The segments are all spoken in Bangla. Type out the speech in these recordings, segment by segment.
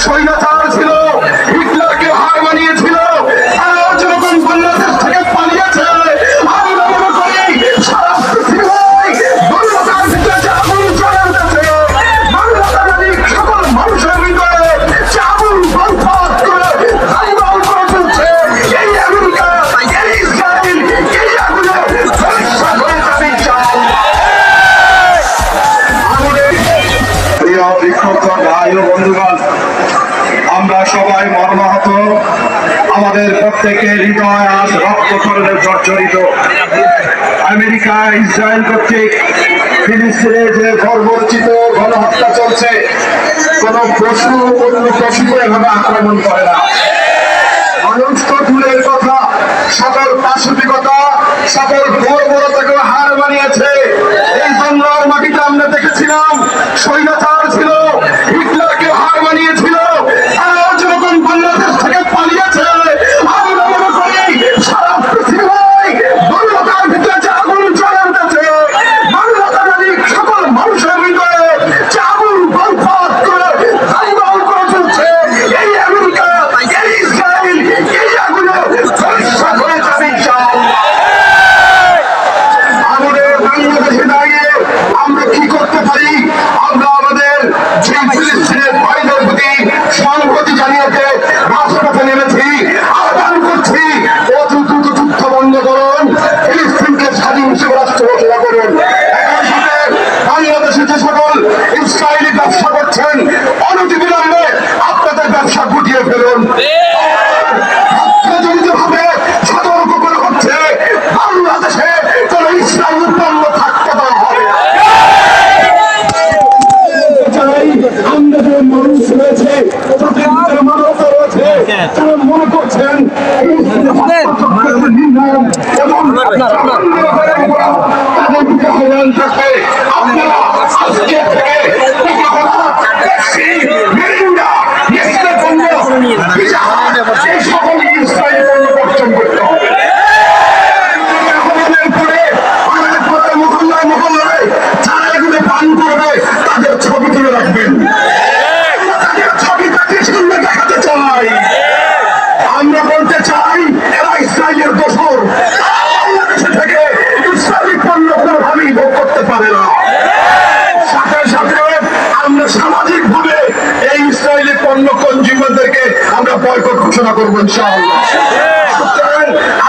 স্বৈরাচার ছিল, হিটলারকে হার মানিয়েছিল, তারাও যেরকম বাংলাদেশ থেকে পালিয়েছে। আমরা মনে করি সারা পৃথিবীতে মানবতার ভিতরে যে আগুন জ্বলে উঠেছে, মানবতাবাদী সকল মানুষের ভিতরে যে আগুন বরবাদ করে দাইবাল করে চলছে, এই আমেরিকা, এই ইসরায়েল, এই আগুনে ধ্বংস হয়ে যাবে ইনশাআল্লাহ। আমাদের প্রিয় বিক্ষুব্ধ ভাই ও বন্ধুগণ, আমরা সবাই মর্মাহত। আমাদের প্রত্যেকের হৃদয় আজ রক্তক্ষরণে জর্জরিত। আমেরিকা ইসরায়েল কর্তৃক ফিলিস্তিনে যে বর্বরচিত গণহত্যা চলছে, কোন পশু অন্য পশুকে এভাবে আক্রমণ করে না। মানুষ তো দূরের কথা, সকল পাশবিকতা, সকল বর্বরতাকে হার মানিয়েছে। এই বাংলার মাটিতে আমরা দেখেছিলাম স্বৈরাচার ছিল, হিটলারকে হার মানিয়েছিল, তারাও যেরকম বাংলাদেশ থেকে পালিয়েছে। আমরা মনে করি সারা পৃথিবীতে মানবতার ভিতরে যে আগুন জ্বলে উঠেছে, মানবতাবাদী সকল মানুষের ভিতরে যে আগুন বরবাদ করে দাইবাল করে চলছে, এই আমেরিকা, এই ইসরায়েল, এই আগুনে ধ্বংস হয়ে যাবে ইনশাআল্লাহ। আমাদের বাংলাদেশে দাঁড়িয়ে আমরা কি করতে পারি? আমরা আমাদের যে ফিলিস্তিনের ভাইদের প্রতি সংহতি জানিয়েছে রাজপথে নেমেছি, আহ্বান করছি অতি দ্রুত যুদ্ধ বন্ধ করুন, ফিলিস্তিনকে স্বাধীন হিসেবে রাষ্ট্র ঘোষণা করুন। একই সাথে বাংলাদেশে যে সকল ইসরায়েলি ব্যবসা করছেন, অনতিবিলম্বে আপনাদের ব্যবসা গুটিয়ে ফেলুন। ভাবে সতর্ক করে হচ্ছে বাংলাদেশে কোন ইসরায়েলি পণ্য থাকতে দেওয়া হবে না। আমরা যে মানুষ রয়েছে, মানবতা রয়েছে, তারা মনে করছেন আপনারা আজকে থেকে এই সকল ইসরায়েলি পণ্য বর্জন করতে হবে। মহল্লায় মহল্লায় যারা এগুলো পান করবে তাদের ছবি তুলে রাখবেন, তাদের ছবি তাদের সামনে দেখাতে চাই। আমরা বলতে চাই এরা ইসরায়েলের দোসর, বাংলাদেশে থেকে ইসরায়েলি পণ্য কোনোভাবেই ভোগ করতে পারে না। সাথে সাথে আমরা সামাজিক ভাবে এই ইসরায়েলি পণ্য কনজিউমারদেরকে আমরা বয়কট ঘোষণা করবো ইনশাআল্লাহ।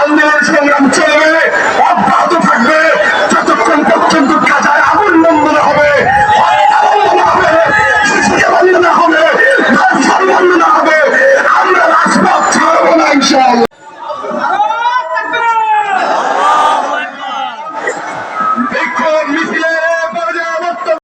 আন্দোলন সংগ্রাম চলবে।